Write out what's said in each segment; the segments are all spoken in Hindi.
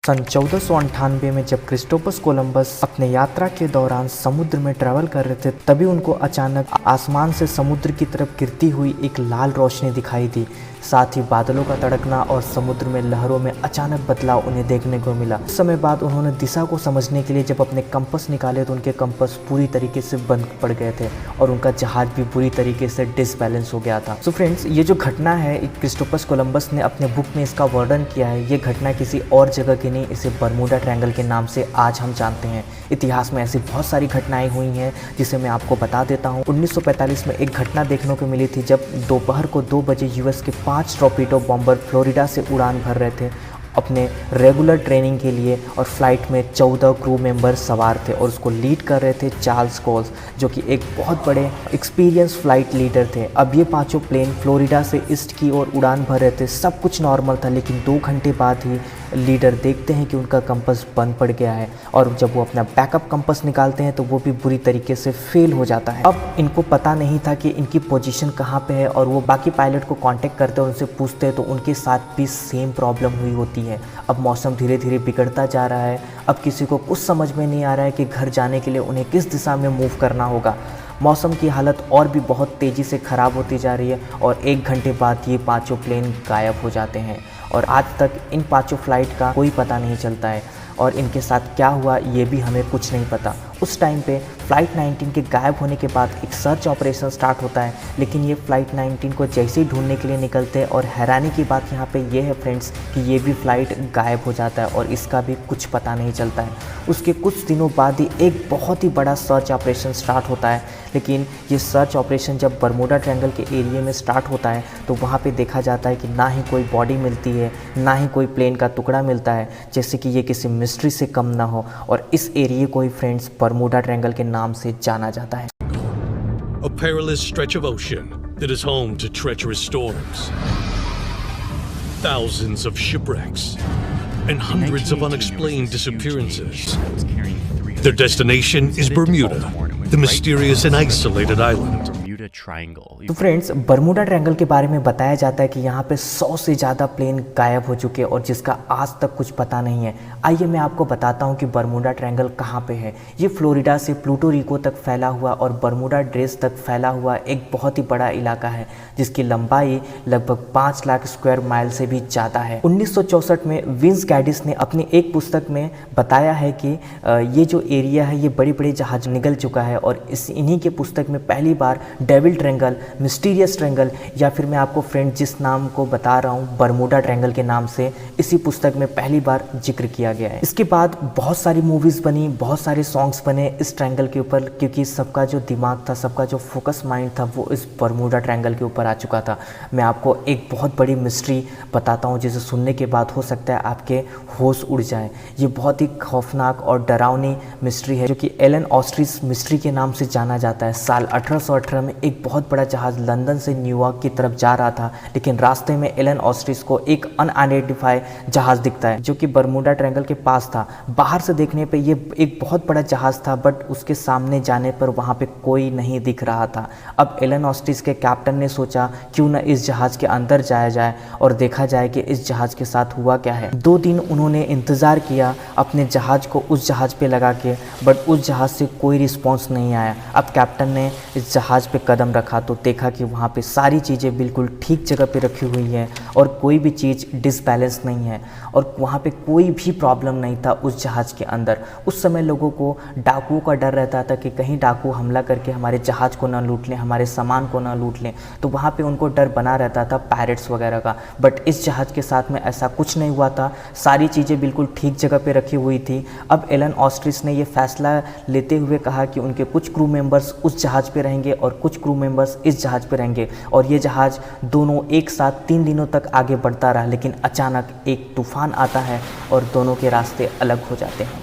सन 1498 में जब क्रिस्टोफर कोलंबस अपने यात्रा के दौरान समुद्र में ट्रैवल कर रहे थे, तभी उनको अचानक आसमान से समुद्र की तरफ गिरती हुई एक लाल रोशनी दिखाई दी। साथ ही बादलों का तड़कना और समुद्र में लहरों में अचानक बदलाव उन्हें देखने को मिला। कुछ समय बाद उन्होंने दिशा को समझने के लिए जब अपने कंपास निकाले तो उनके कंपास पूरी तरीके से बंद पड़ गए थे और उनका जहाज भी बुरी तरीके से डिसबैलेंस हो गया था। सो फ्रेंड्स, ये जो घटना है क्रिस्टोफर कोलंबस ने अपने बुक में इसका वर्णन किया है। ये घटना किसी और जगह की नहीं, इसे बरमूडा ट्रायंगल के नाम से आज हम जानते हैं। इतिहास में ऐसी बहुत सारी घटनाएं हुई हैं जिसे मैं आपको बता देता हूं। 1945 में एक घटना देखने को मिली थी जब दोपहर को 2 बजे यूएस के 5 टॉर्पीडो बॉम्बर फ्लोरिडा से उड़ान भर रहे थे अपने रेगुलर ट्रेनिंग के लिए, और फ्लाइट में 14 क्रू मेंबर सवार थे और उसको लीड कर रहे थे चार्ल्स कोल्स, जो कि एक बहुत बड़े एक्सपीरियंस फ्लाइट लीडर थे। अब ये पांचों प्लेन फ्लोरिडा से ईस्ट की ओर उड़ान भर रहे थे। सब कुछ नॉर्मल था, लेकिन 2 घंटे बाद ही लीडर देखते हैं कि उनका कंपास बंद पड़ गया है, और जब वो अपना बैकअप कंपास निकालते हैं तो वो भी बुरी तरीके से फेल हो जाता है। अब इनको पता नहीं था कि इनकी पोजीशन कहाँ पे है, और वो बाकी पायलट को कांटेक्ट करते हैं और उनसे पूछते हैं तो उनके साथ भी सेम प्रॉब्लम हुई होती है। अब मौसम धीरे धीरे बिगड़ता जा रहा है। अब किसी को कुछ समझ में नहीं आ रहा है कि घर जाने के लिए उन्हें किस दिशा में मूव करना होगा। मौसम की हालत और भी बहुत तेज़ी से ख़राब होती जा रही है, और 1 घंटे बाद ये पाँचों प्लेन गायब हो जाते हैं, और आज तक इन पाँचों फ्लाइट का कोई पता नहीं चलता है, और इनके साथ क्या हुआ ये भी हमें कुछ नहीं पता। उस टाइम पे फ़्लाइट 19 के गायब होने के बाद एक सर्च ऑपरेशन स्टार्ट होता है, लेकिन ये फ़्लाइट 19 को जैसे ही ढूंढने के लिए निकलते हैं, और हैरानी की बात यहाँ पे ये है फ्रेंड्स कि ये भी फ़्लाइट गायब हो जाता है और इसका भी कुछ पता नहीं चलता है। उसके कुछ दिनों बाद ही एक बहुत ही बड़ा सर्च ऑपरेशन स्टार्ट होता है, लेकिन ये सर्च ऑपरेशन जब बरमूडा ट्रायंगल के एरिया में स्टार्ट होता है तो वहाँ पे देखा जाता है कि ना ही कोई बॉडी मिलती है, ना ही कोई प्लेन का टुकड़ा मिलता है, जैसे कि ये किसी मिस्ट्री से कम ना हो। और इस एरिया को ही फ्रेंड्स बरमूडा ट्रायंगल के नाम से जाना जाता है। A perilous stretch of ocean that is home to treacherous storms, thousands of shipwrecks, and hundreds of unexplained disappearances. Their destination is Bermuda, the mysterious and isolated island. तो फ्रेंड्स, बरमूडा ट्रायंगल के बारे में बताया जाता है कि यहाँ पे 100 से ज़्यादा प्लेन गायब हो चुके हैं और जिसका आज तक कुछ पता नहीं है। आइए मैं आपको बताता हूँ कि बरमूडा ट्रायंगल कहाँ पे है। ये फ्लोरिडा से प्लूटो रिको तक फैला हुआ और बरमूडा ड्रेस तक फैला हुआ एक बहुत ही बड़ा इलाका है, जिसकी लंबाई लगभग 5 लाख स्क्वायर माइल से भी ज़्यादा है। 1964 में विंस गैडिस ने अपनी एक पुस्तक में बताया है कि ये जो एरिया है ये बड़े बड़े जहाज निकल चुका है, और इन्हीं के पुस्तक में पहली बार डेविल ट्रायंगल, मिस्टीरियस ट्रायंगल, या फिर मैं आपको फ्रेंड जिस नाम को बता रहा हूँ बरमूडा ट्रायंगल के नाम से, इसी पुस्तक में पहली बार जिक्र किया गया है। इसके बाद बहुत सारी मूवीज़ बनी, बहुत सारे सॉन्ग्स बने इस ट्रायंगल के ऊपर, क्योंकि सबका जो दिमाग था, सबका जो फोकस माइंड था वो इस बरमूडा ट्रायंगल के ऊपर आ चुका था। मैं आपको एक बहुत बड़ी मिस्ट्री बताता हूँ जिसे सुनने के बाद हो सकता है आपके होश उड़ जाए। ये बहुत ही खौफनाक और डरावनी मिस्ट्री है जो कि एलन ऑस्ट्रिच मिस्ट्री के नाम से जाना जाता है। साल 1818 में एक बहुत बड़ा जहाज लंदन से न्यूयॉर्क की तरफ जा रहा था, लेकिन रास्ते में एलन ऑस्ट्रिच को एक अनआइडेंटिफाइड जहाज दिखता है जो कि बरमूडा ट्रायंगल के पास था। बाहर से देखने पे ये एक बहुत बड़ा जहाज था, बट उसके सामने जाने पर वहाँ पे कोई नहीं दिख रहा था। अब एलन ऑस्ट्रिच के कैप्टन ने सोचा क्यों न इस जहाज के अंदर जाया जाए और देखा जाए कि इस जहाज के साथ हुआ क्या है। 2 दिन उन्होंने इंतज़ार किया अपने जहाज को उस जहाज पे लगा के, बट उस जहाज से कोई रिस्पॉन्स नहीं आया। अब कैप्टन ने इस जहाज पे कदम रखा तो देखा कि वहाँ पे सारी चीज़ें बिल्कुल ठीक जगह पे रखी हुई हैं और कोई भी चीज़ डिसबैलेंस नहीं है, और वहाँ पे कोई भी प्रॉब्लम नहीं था उस जहाज के अंदर। उस समय लोगों को डाकुओं का डर रहता था कि कहीं डाकू हमला करके हमारे जहाज को ना लूट लें, हमारे सामान को ना लूट लें, तो वहाँ पे उनको डर बना रहता था पायरेट्स वगैरह का। बट इस जहाज के साथ में ऐसा कुछ नहीं हुआ था, सारी चीज़ें बिल्कुल ठीक जगह पे रखी हुई थी। अब एलन ऑस्ट्रिच ने ये फैसला लेते हुए कहा कि उनके कुछ क्रू मेंबर्स उस जहाज पे रहेंगे और कुछ क्रू मेंबर्स इस जहाज पे रहेंगे, और ये जहाज दोनों एक साथ 3 दिनों तक आगे बढ़ता रहा। लेकिन अचानक एक तूफान आता है और दोनों के रास्ते अलग हो जाते हैं,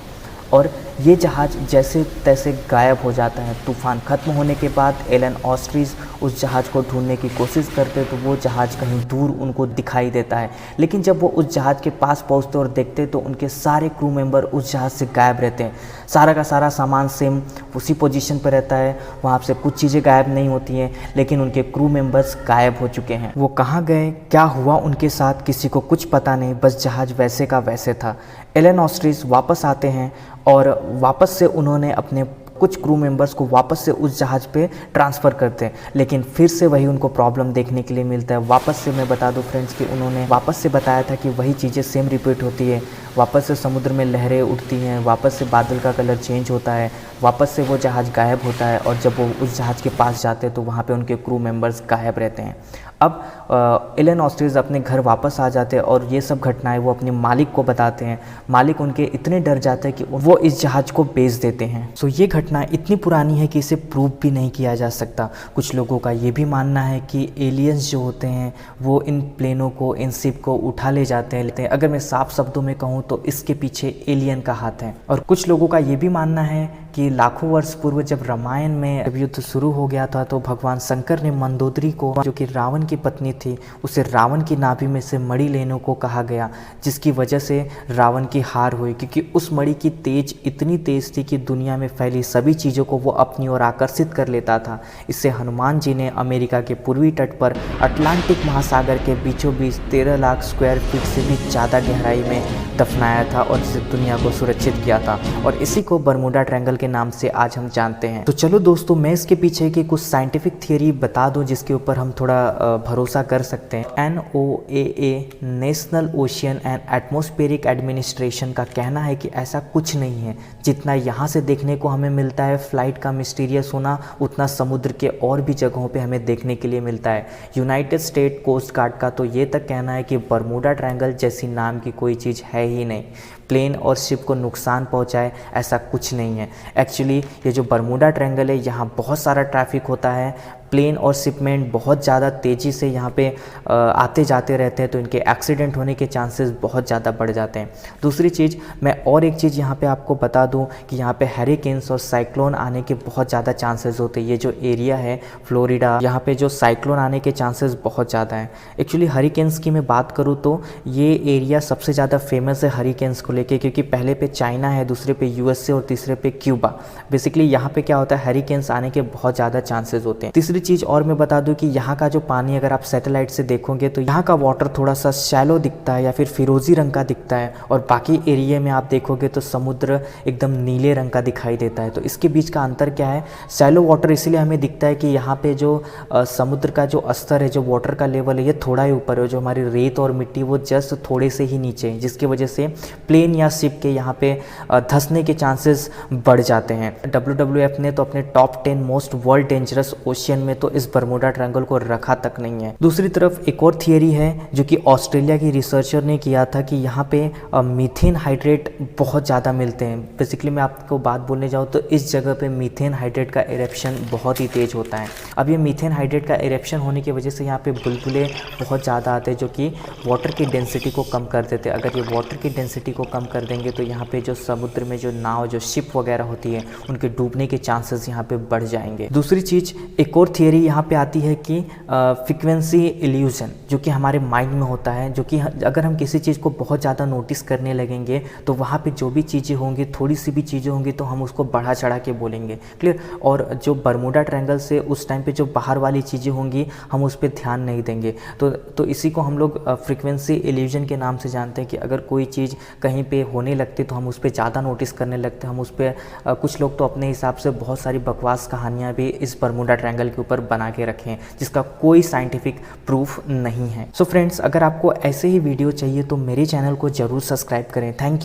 और ये जहाज़ जैसे तैसे गायब हो जाता है। तूफान खत्म होने के बाद एलन ऑस्ट्रीज उस जहाज़ को ढूंढने की कोशिश करते तो वो जहाज़ कहीं दूर उनको दिखाई देता है, लेकिन जब वो उस जहाज़ के पास पहुंचते और देखते तो उनके सारे क्रू मेंबर उस जहाज़ से गायब रहते हैं। सारा का सारा सामान सेम उसी पोजीशन पर रहता है, वहाँ से कुछ चीज़ें गायब नहीं होती हैं, लेकिन उनके क्रू मेंबर्स गायब हो चुके हैं। वो कहाँ गए, क्या हुआ उनके साथ, किसी को कुछ पता नहीं, बस जहाज़ वैसे का वैसे था। एलन ऑस्ट्रीज वापस आते हैं और वापस से उन्होंने अपने कुछ क्रू मेंबर्स को वापस से उस जहाज़ पे ट्रांसफ़र करते हैं, लेकिन फिर से वही उनको प्रॉब्लम देखने के लिए मिलता है। वापस से मैं बता दूं फ्रेंड्स कि उन्होंने वापस से बताया था कि वही चीज़ें सेम रिपीट होती है। वापस से समुद्र में लहरें उठती हैं, वापस से बादल का कलर चेंज होता है, वापस से वो जहाज़ गायब होता है और जब वो उस जहाज़ के पास जाते हैं तो वहाँ पे उनके क्रू मेंबर्स गायब रहते हैं। अब एलन ऑस्ट्रीज अपने घर वापस आ जाते हैं और ये सब घटनाएं वो अपने मालिक को बताते हैं। मालिक उनके इतने डर जाते हैं कि वो इस जहाज़ को बेच देते हैं। सो ये घटना इतनी पुरानी है कि इसे प्रूव भी नहीं किया जा सकता। कुछ लोगों का ये भी मानना है कि एलियंस जो होते हैं वो इन प्लेनों को, इन शिप को उठा ले जाते हैं। अगर मैं साफ शब्दों में कहूँ तो इसके पीछे एलियन का हाथ है। और कुछ लोगों का ये भी मानना है कि लाखों वर्ष पूर्व जब रामायण में जब युद्ध शुरू हो गया था तो भगवान शंकर ने मंदोदरी को, जो कि रावण की पत्नी थी, उसे रावण की नाभि में से मणि लेने को कहा गया, जिसकी वजह से रावण की हार हुई, क्योंकि उस मणि की तेज इतनी तेज थी कि दुनिया में फैली सभी चीज़ों को वो अपनी ओर आकर्षित कर लेता था। इससे हनुमान जी ने अमेरिका के पूर्वी तट पर अटलांटिक महासागर के बीचों बीच 13 लाख स्क्वायर फीट से भी ज़्यादा गहराई में दफनाया था और इसे दुनिया को सुरक्षित किया था, और इसी को बरमूडा ट्रायंगल के नाम से आज हम जानते हैं। तो चलो दोस्तों, मैं इसके पीछे की कुछ साइंटिफिक थियरी बता दूं जिसके ऊपर हम थोड़ा भरोसा कर सकते हैं। NOAA national ocean and atmospheric administration का कहना है कि ऐसा कुछ नहीं है। जितना यहाँ से देखने को हमें मिलता है फ्लाइट का मिस्टीरियस होना, उतना समुद्र के और भी जगहों पे हमें देखने के लिए मिलता है। यूनाइटेड स्टेट कोस्ट गार्ड का तो ये तक कहना है कि बरमूडा ट्रायंगल जैसी नाम की कोई चीज़ है ही नहीं। प्लेन और शिप को नुकसान पहुंचाए ऐसा कुछ नहीं है। एक्चुअली ये जो बरमूडा ट्रायंगल है, यहाँ बहुत सारा ट्रैफिक होता है। प्लेन और शिपमेंट बहुत ज़्यादा तेज़ी से यहाँ पे आते जाते रहते हैं, तो इनके एक्सीडेंट होने के चांसेस बहुत ज़्यादा बढ़ जाते हैं। दूसरी चीज़, मैं और एक चीज़ यहाँ पे आपको बता दूँ कि यहाँ पे हैरिकेन्स और साइक्लोन आने के बहुत ज़्यादा चांसेस होते हैं। ये जो एरिया है फ्लोरिडा, यहाँ पे जो साइक्लोन आने के चांसेस बहुत ज़्यादा हैं। एक्चुअली हरिकेन्स की मैं बात करूँ तो ये एरिया सबसे ज़्यादा फेमस है हरिकेन्स को लेके, क्योंकि पहले पे चाइना है, दूसरे पे USA और तीसरे पे क्यूबा। बेसिकली यहाँ पे क्या होता है, हरिकेन्स आने के बहुत ज़्यादा चांसेस होते हैं। तीसरी चीज़ और मैं बता दूं कि यहाँ का जो पानी, अगर आप सैटेलाइट से देखोगे तो यहाँ का वाटर थोड़ा सा शैलो दिखता है या फिर फिरोजी रंग का दिखता है, और बाकी एरिया में आप देखोगे तो समुद्र एकदम नीले रंग का दिखाई देता है। तो इसके बीच का अंतर क्या है, शैलो वाटर इसलिए हमें दिखता है कि यहाँ पे जो समुद्र का जो स्तर है, जो वाटर का लेवल है, ये थोड़ा ही ऊपर है। जो हमारी रेत और मिट्टी वो जस्ट थोड़े से ही नीचे है, जिसकी वजह से प्लेन या शिप के यहाँ पे धंसने के चांसेस बढ़ जाते हैं। WWF ने तो अपने top 10 most world dangerous ocean में तो इस बरमूडा ट्रायंगल को रखा तक नहीं है। दूसरी तरफ एक और थियरी है जो कि ऑस्ट्रेलिया की रिसर्चर ने किया था कि यहाँ पे मीथेन हाइड्रेट बहुत ज़्यादा मिलते हैं। बेसिकली मैं आपको बात बोलने जाऊँ तो इस जगह पे मीथेन हाइड्रेट का इरेप्शन बहुत ही तेज़ होता है। अब ये मीथेन हाइड्रेट का इरेप्शन होने की वजह से यहाँ पे बुलबुले बहुत ज़्यादा आते हैं, जो कि वाटर की डेंसिटी को कम कर देते हैं। अगर ये वाटर की डेंसिटी को कम कर देंगे तो यहाँ पे जो समुद्र में जो नाव, जो शिप वगैरह होती है, उनके डूबने के चांसेस यहाँ पे बढ़ जाएंगे। दूसरी चीज़, एक और थियरी यहाँ पे आती है कि फ्रीक्वेंसी इल्यूजन, जो कि हमारे माइंड में होता है, जो कि अगर हम किसी चीज़ को बहुत ज़्यादा नोटिस करने लगेंगे तो वहाँ पे जो भी चीज़ें होंगी, थोड़ी सी भी चीज़ें होंगी तो हम उसको बढ़ा चढ़ा के बोलेंगे। क्लियर। और जो बरमूडा ट्रायंगल से उस टाइम पे जो बाहर वाली चीज़ें होंगी हम उस पर ध्यान नहीं देंगे। तो इसी को हम लोग फ्रीक्वेंसी इल्यूजन के नाम से जानते हैं कि अगर कोई चीज़ कहीं पे होने लगती तो हम उस पर ज़्यादा नोटिस करने लगते हैं। हम उस पर कुछ लोग तो अपने हिसाब से बहुत सारी बकवास कहानियाँ भी इस बरमूडा ट्रायंगल के ऊपर बना के रखे हैं, जिसका कोई साइंटिफिक प्रूफ नहीं है। सो फ्रेंड्स, अगर आपको ऐसे ही वीडियो चाहिए तो मेरे चैनल को ज़रूर सब्सक्राइब करें। Thank you.